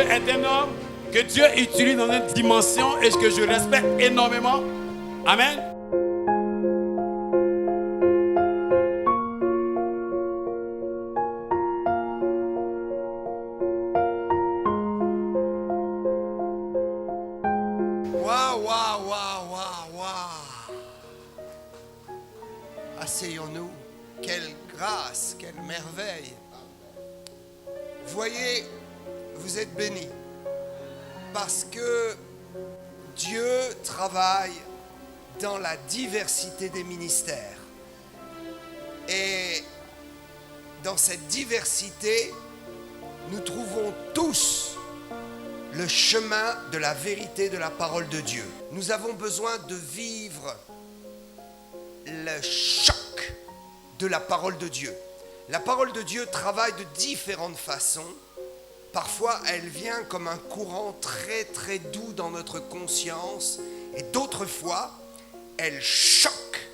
est un homme que Dieu utilise dans une dimension et que je respecte énormément. Amen. Asseyons-nous. Quelle grâce, quelle merveille. Voyez, vous êtes bénis parce que Dieu travaille dans la diversité des ministères. Et dans cette diversité, nous trouvons tous le chemin de la vérité de la parole de Dieu. Nous avons besoin de vivre le choc de la parole de Dieu. La parole de Dieu travaille de différentes façons. Parfois, elle vient comme un courant très très doux dans notre conscience, et d'autres fois, elle choque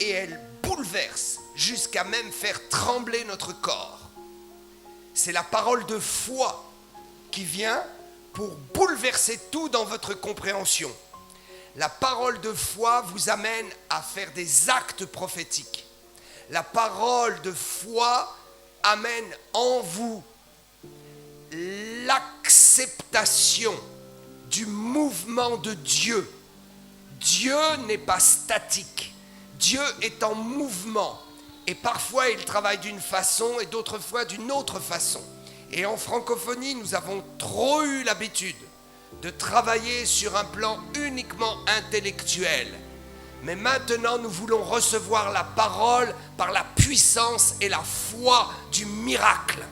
et elle bouleverse jusqu'à même faire trembler notre corps. C'est la parole de foi qui vient pour bouleverser tout dans votre compréhension. La parole de foi vous amène à faire des actes prophétiques. La parole de foi amène en vous l'acceptation du mouvement de Dieu. Dieu n'est pas statique. Dieu est en mouvement. Et parfois, il travaille d'une façon et d'autres fois d'une autre façon. Et en francophonie, nous avons trop eu l'habitude de travailler sur un plan uniquement intellectuel. Mais maintenant, nous voulons recevoir la parole par la puissance et la foi du miracle.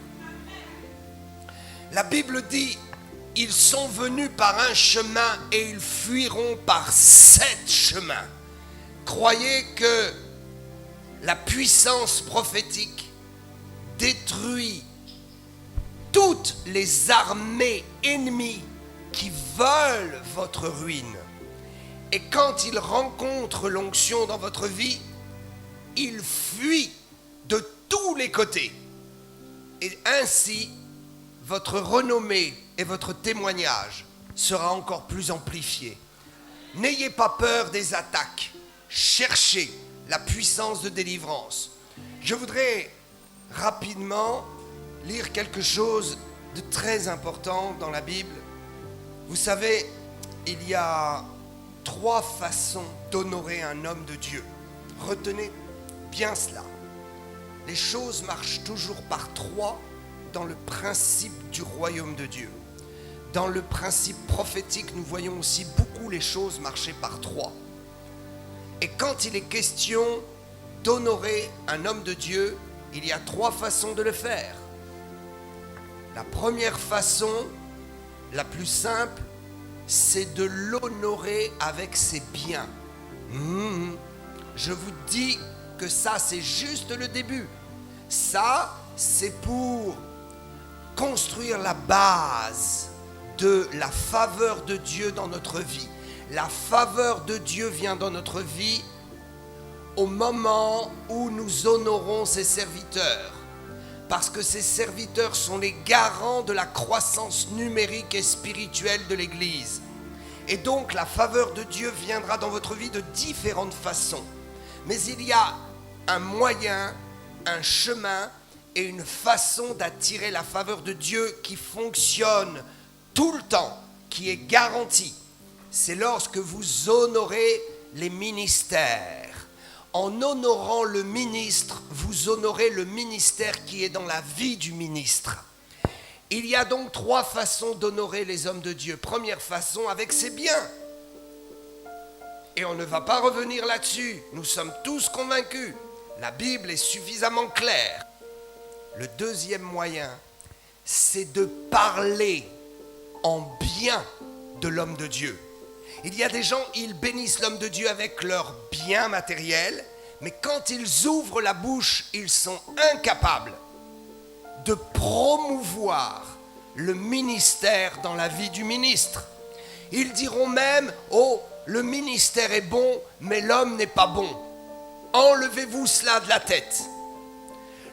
La Bible dit, ils sont venus par un chemin et ils fuiront par 7 chemins. Croyez que la puissance prophétique détruit toutes les armées ennemies qui veulent votre ruine. Et quand ils rencontrent l'onction dans votre vie, ils fuient de tous les côtés. Et ainsi, votre renommée et votre témoignage sera encore plus amplifié. N'ayez pas peur des attaques. Cherchez la puissance de délivrance. Je voudrais rapidement lire quelque chose de très important dans la Bible. Vous savez, il y a 3 façons d'honorer un homme de Dieu. Retenez bien cela. Les choses marchent toujours par 3 dans le principe du royaume de Dieu. Dans le principe prophétique, nous voyons aussi beaucoup les choses marcher par 3. Et quand il est question d'honorer un homme de Dieu, il y a 3 façons de le faire. La première façon, la plus simple, c'est de l'honorer avec ses biens. Je vous dis que ça, c'est juste le début. Ça, c'est pour construire la base de la faveur de Dieu dans notre vie. La faveur de Dieu vient dans notre vie au moment où nous honorons ses serviteurs. Parce que ces serviteurs sont les garants de la croissance numérique et spirituelle de l'Église. Et donc la faveur de Dieu viendra dans votre vie de différentes façons. Mais il y a un moyen, un chemin et une façon d'attirer la faveur de Dieu qui fonctionne tout le temps, qui est garantie. C'est lorsque vous honorez les ministères. En honorant le ministre, vous honorez le ministère qui est dans la vie du ministre. Il y a donc 3 façons d'honorer les hommes de Dieu. Première façon, avec ses biens. Et on ne va pas revenir là-dessus. Nous sommes tous convaincus. La Bible est suffisamment claire. Le deuxième moyen, c'est de parler en bien de l'homme de Dieu. Il y a des gens, ils bénissent l'homme de Dieu avec leurs biens matériels, mais quand ils ouvrent la bouche, ils sont incapables de promouvoir le ministère dans la vie du ministre. Ils diront même, oh, le ministère est bon, mais l'homme n'est pas bon. Enlevez-vous cela de la tête.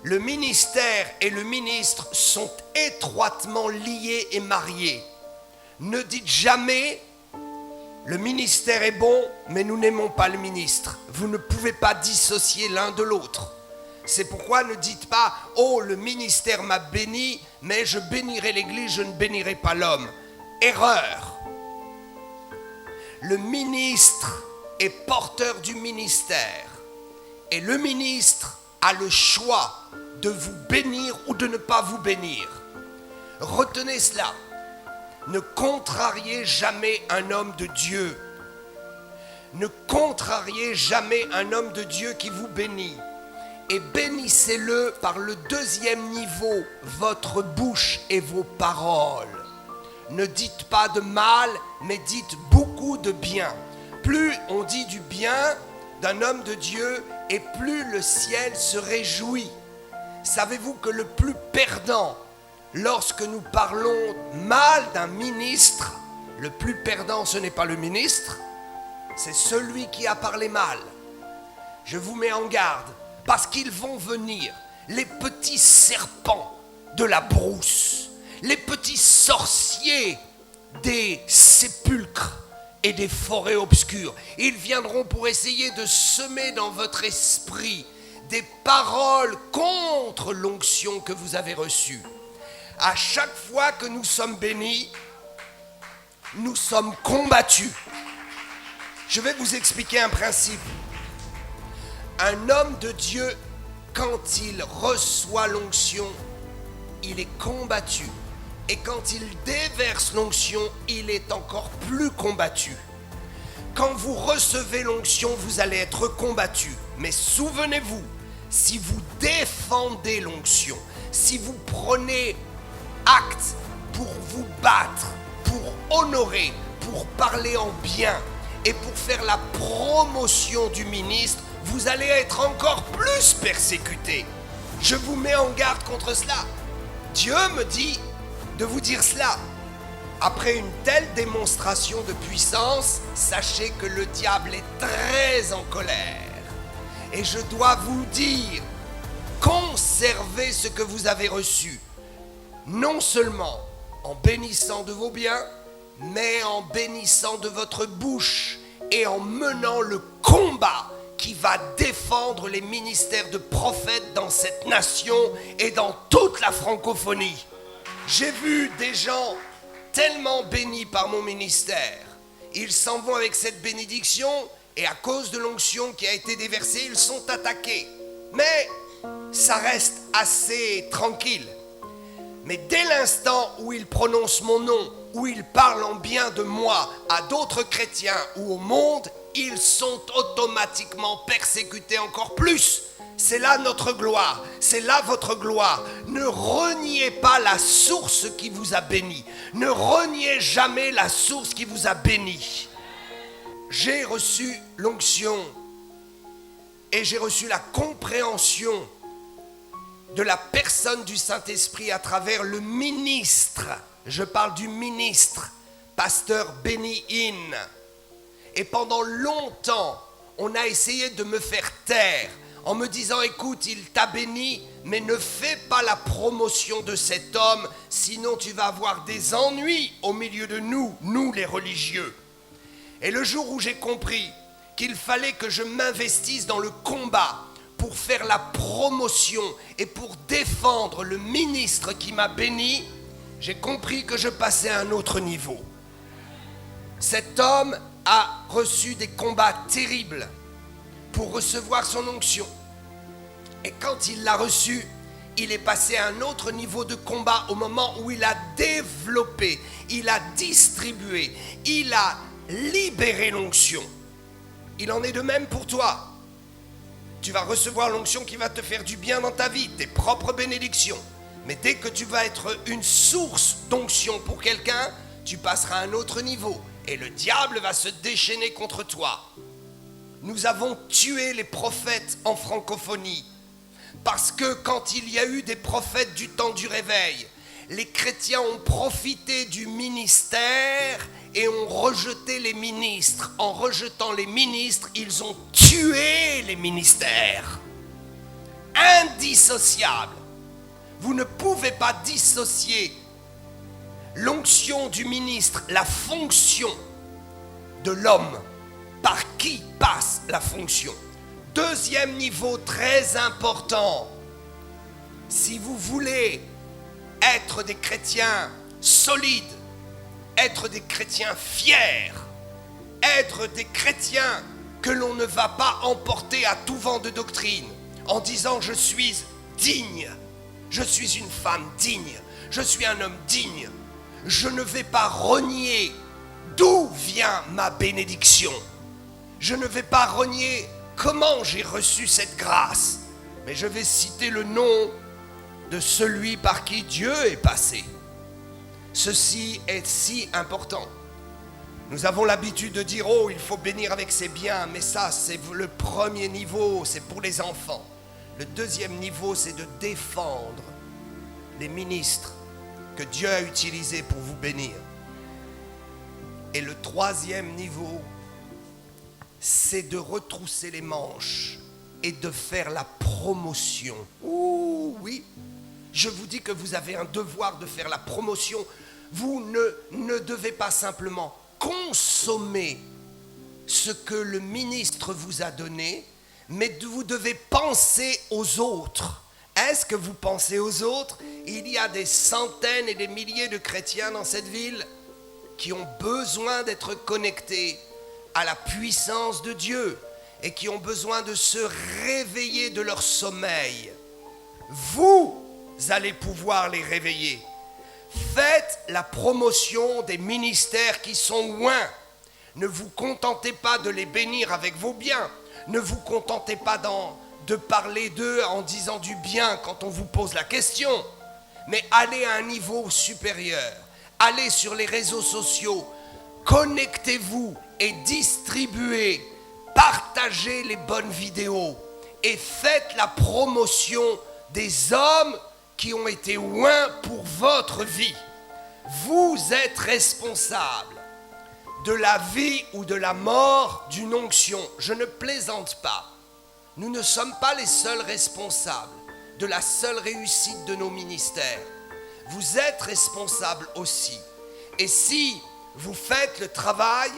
Le ministère et le ministre sont étroitement liés et mariés. Ne dites jamais « le ministère est bon, mais nous n'aimons pas le ministre ». Vous ne pouvez pas dissocier l'un de l'autre. C'est pourquoi ne dites pas « oh, le ministère m'a béni, mais je bénirai l'Église, je ne bénirai pas l'homme ». Erreur. Le ministre est porteur du ministère. Et le ministre a le choix de vous bénir ou de ne pas vous bénir. Retenez cela. Ne contrariez jamais un homme de Dieu. Ne contrariez jamais un homme de Dieu qui vous bénit. Et bénissez-le par le deuxième niveau, votre bouche et vos paroles. Ne dites pas de mal, mais dites beaucoup de bien. Plus on dit du bien d'un homme de Dieu, et plus le ciel se réjouit. Savez-vous que le plus perdant, lorsque nous parlons mal d'un ministre, le plus perdant, ce n'est pas le ministre, c'est celui qui a parlé mal. Je vous mets en garde, parce qu'ils vont venir, les petits serpents de la brousse, les petits sorciers des sépulcres et des forêts obscures. Ils viendront pour essayer de semer dans votre esprit des paroles contre l'onction que vous avez reçue. À chaque fois que nous sommes bénis, nous sommes combattus. Je vais vous expliquer un principe. Un homme de Dieu, quand il reçoit l'onction, il est combattu. Et quand il déverse l'onction, il est encore plus combattu. Quand vous recevez l'onction, vous allez être combattu. Mais souvenez-vous, si vous défendez l'onction, si vous prenez acte pour vous battre, pour honorer, pour parler en bien et pour faire la promotion du ministre, vous allez être encore plus persécuté. Je vous mets en garde contre cela. Dieu me dit de vous dire cela. Après une telle démonstration de puissance, sachez que le diable est très en colère. Et je dois vous dire, conservez ce que vous avez reçu, non seulement en bénissant de vos biens, mais en bénissant de votre bouche et en menant le combat qui va défendre les ministères de prophètes dans cette nation et dans toute la francophonie. J'ai vu des gens tellement bénis par mon ministère. Ils s'en vont avec cette bénédiction et à cause de l'onction qui a été déversée, ils sont attaqués. Mais ça reste assez tranquille. Mais dès l'instant où ils prononcent mon nom, où ils parlent en bien de moi à d'autres chrétiens ou au monde, ils sont automatiquement persécutés encore plus. C'est là notre gloire, c'est là votre gloire. Ne reniez pas la source qui vous a béni. Ne reniez jamais la source qui vous a béni. J'ai reçu l'onction et j'ai reçu la compréhension de la personne du Saint-Esprit à travers le ministre. Je parle du ministre, pasteur Benny Hinn. Et pendant longtemps, on a essayé de me faire taire en me disant, écoute, il t'a béni, mais ne fais pas la promotion de cet homme, sinon tu vas avoir des ennuis au milieu de nous, nous les religieux. Et le jour où j'ai compris qu'il fallait que je m'investisse dans le combat pour faire la promotion et pour défendre le ministre qui m'a béni, j'ai compris que je passais à un autre niveau. Cet homme a reçu des combats terribles pour recevoir son onction. Et quand il l'a reçu, il est passé à un autre niveau de combat au moment où il a développé, il a distribué, il a libéré l'onction. Il en est de même pour toi. Tu vas recevoir l'onction qui va te faire du bien dans ta vie, tes propres bénédictions. Mais dès que tu vas être une source d'onction pour quelqu'un, tu passeras à un autre niveau. Et le diable va se déchaîner contre toi. Nous avons tué les prophètes en francophonie. Parce que quand il y a eu des prophètes du temps du réveil, les chrétiens ont profité du ministère et ont rejeté les ministres. En rejetant les ministres, ils ont tué les ministères. indissociables. Vous ne pouvez pas dissocier l'onction du ministre, la fonction de l'homme, par qui passe la fonction. Deuxième niveau très important, si vous voulez être des chrétiens solides, être des chrétiens fiers, être des chrétiens que l'on ne va pas emporter à tout vent de doctrine en disant je suis digne, je suis une femme digne, je suis un homme digne, je ne vais pas renier d'où vient ma bénédiction, je ne vais pas renier comment j'ai reçu cette grâce, mais je vais citer le nom de celui par qui Dieu est passé. Ceci est si important. Nous avons l'habitude de dire, oh, il faut bénir avec ses biens, mais ça, c'est le premier niveau, c'est pour les enfants. Le deuxième niveau, c'est de défendre les ministres que Dieu a utilisés pour vous bénir. Et le troisième niveau, c'est de retrousser les manches et de faire la promotion. Ouh, oui, je vous dis que vous avez un devoir de faire la promotion. Vous ne devez pas simplement consommer ce que le ministre vous a donné, mais vous devez penser aux autres. Est-ce que vous pensez aux autres? Il y a des centaines et des milliers de chrétiens dans cette ville qui ont besoin d'être connectés à la puissance de Dieu et qui ont besoin de se réveiller de leur sommeil. Vous allez pouvoir les réveiller. Faites la promotion des ministères qui sont loin. Ne vous contentez pas de les bénir avec vos biens. Ne vous contentez pas de parler d'eux en disant du bien quand on vous pose la question. Mais allez à un niveau supérieur. Allez sur les réseaux sociaux. Connectez-vous et distribuez. Partagez les bonnes vidéos. Et faites la promotion des hommes qui ont été loin pour votre vie. Vous êtes responsable de la vie ou de la mort d'une onction. Je ne plaisante pas. Nous ne sommes pas les seuls responsables de la seule réussite de nos ministères. Vous êtes responsables aussi. Et si vous faites le travail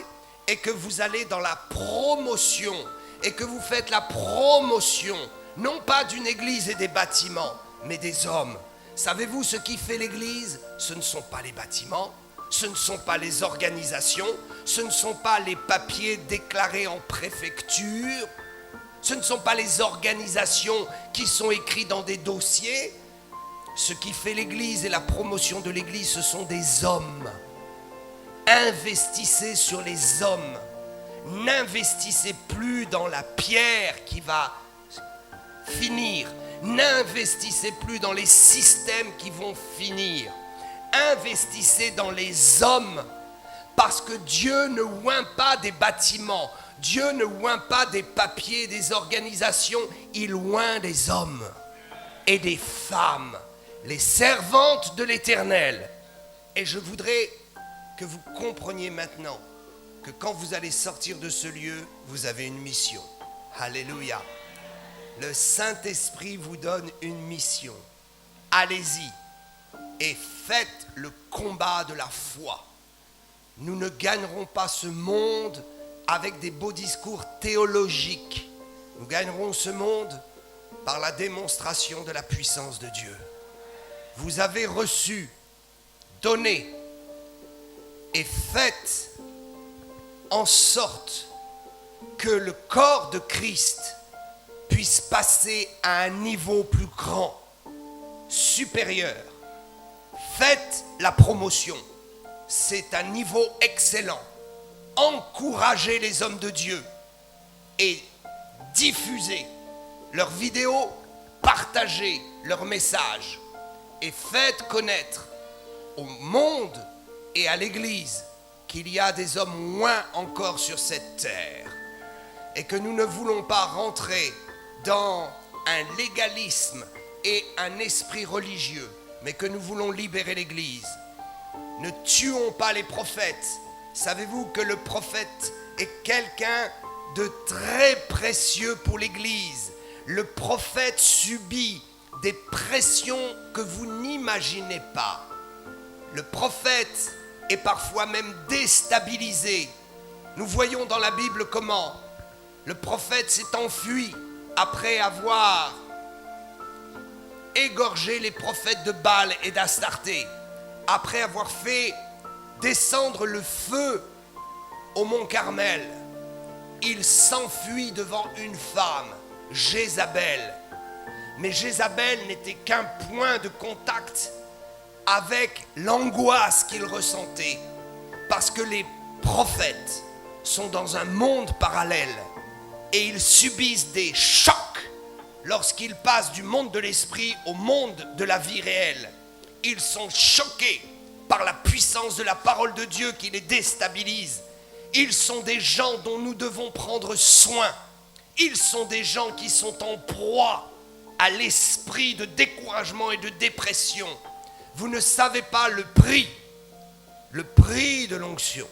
et que vous allez dans la promotion et que vous faites la promotion, non pas d'une église et des bâtiments, mais des hommes. Savez-vous ce qui fait l'église? Ce ne sont pas les bâtiments, ce ne sont pas les organisations, ce ne sont pas les papiers déclarés en préfecture, ce ne sont pas les organisations qui sont écrites dans des dossiers. Ce qui fait l'église et la promotion de l'église, ce sont des hommes. Investissez sur les hommes. N'investissez plus dans la pierre qui va finir. N'investissez plus dans les systèmes qui vont finir. Investissez dans les hommes. Parce que Dieu ne oint pas des bâtiments. Dieu ne oint pas des papiers, des organisations. Il oint des hommes et des femmes, les servantes de l'Éternel. Et je voudrais que vous compreniez maintenant que quand vous allez sortir de ce lieu, vous avez une mission. Alléluia. Le Saint-Esprit vous donne une mission. Allez-y et faites le combat de la foi. Nous ne gagnerons pas ce monde avec des beaux discours théologiques. Nous gagnerons ce monde par la démonstration de la puissance de Dieu. Vous avez reçu, donné et faites en sorte que le corps de Christ puisse passer à un niveau plus grand, supérieur. Faites la promotion. C'est un niveau excellent. Encouragez les hommes de Dieu et diffusez leurs vidéos, partagez leurs messages et faites connaître au monde et à l'Église qu'il y a des hommes moins encore sur cette terre et que nous ne voulons pas rentrer dans un légalisme et un esprit religieux, mais que nous voulons libérer l'Église. Ne tuons pas les prophètes. Savez-vous que le prophète est quelqu'un de très précieux pour l'Église? le prophète subit des pressions que vous n'imaginez pas. Le prophète est parfois même déstabilisé. Nous voyons dans la Bible comment le prophète s'est enfui après avoir égorgé les prophètes de Baal et d'Astarté, après avoir fait descendre le feu au mont Carmel. Il s'enfuit devant une femme, Jézabel. Mais Jézabel n'était qu'un point de contact avec l'angoisse qu'il ressentait, parce que les prophètes sont dans un monde parallèle et ils subissent des chocs lorsqu'ils passent du monde de l'esprit au monde de la vie réelle. Ils sont choqués par la puissance de la parole de Dieu qui les déstabilise. Ils sont des gens dont nous devons prendre soin. Ils sont des gens qui sont en proie à l'esprit de découragement et de dépression. Vous ne savez pas le prix de l'onction.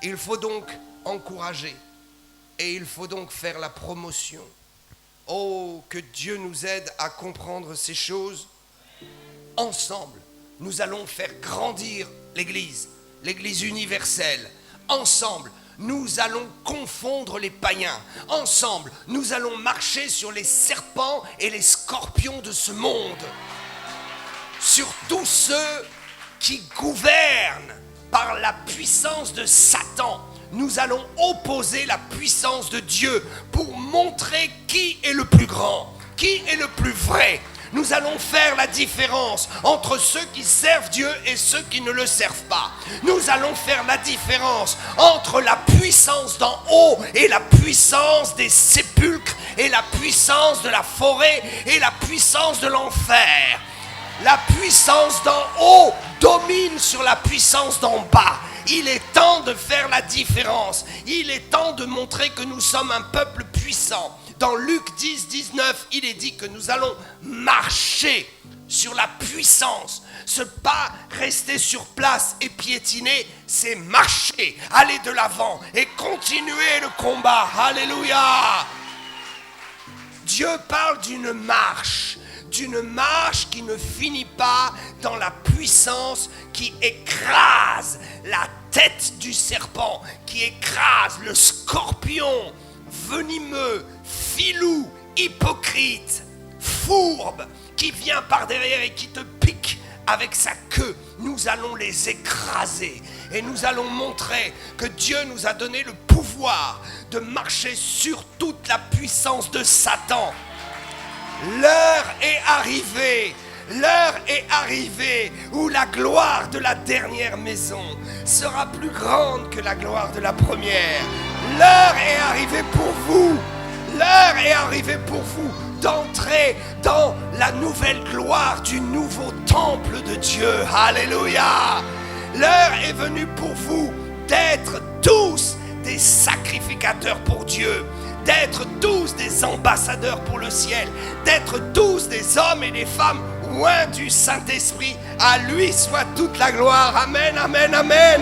Il faut donc encourager et il faut donc faire la promotion. Oh, que Dieu nous aide à comprendre ces choses. Ensemble, nous allons faire grandir l'Église universelle. Ensemble, nous allons confondre les païens. Ensemble, nous allons marcher sur les serpents et les scorpions de ce monde. Sur tous ceux qui gouvernent par la puissance de Satan. Nous allons opposer la puissance de Dieu pour montrer qui est le plus grand, qui est le plus vrai. Nous allons faire la différence entre ceux qui servent Dieu et ceux qui ne le servent pas. Nous allons faire la différence entre la puissance d'en haut et la puissance des sépulcres et la puissance de la forêt et la puissance de l'enfer. La puissance d'en haut domine sur la puissance d'en bas. Il est temps de faire la différence. Il est temps de montrer que nous sommes un peuple puissant. Dans Luc 10, 19, il est dit que nous allons marcher sur la puissance. Ce pas rester sur place et piétiner, c'est marcher, aller de l'avant et continuer le combat. Alléluia! Dieu parle d'une marche qui ne finit pas dans la puissance qui écrase la tête du serpent, qui écrase le scorpion venimeux, filou, hypocrite, fourbe, qui vient par derrière et qui te pique avec sa queue. Nous allons les écraser et nous allons montrer que Dieu nous a donné le pouvoir de marcher sur toute la puissance de Satan. L'heure est arrivée où la gloire de la dernière maison sera plus grande que la gloire de la première. L'heure est arrivée pour vous. L'heure est arrivée pour vous d'entrer dans la nouvelle gloire du nouveau temple de Dieu. Alléluia. L'heure est venue pour vous d'être tous des sacrificateurs pour Dieu, d'être tous des ambassadeurs pour le ciel, d'être tous des hommes et des femmes loin du Saint-Esprit. À lui soit toute la gloire. Amen, amen, amen.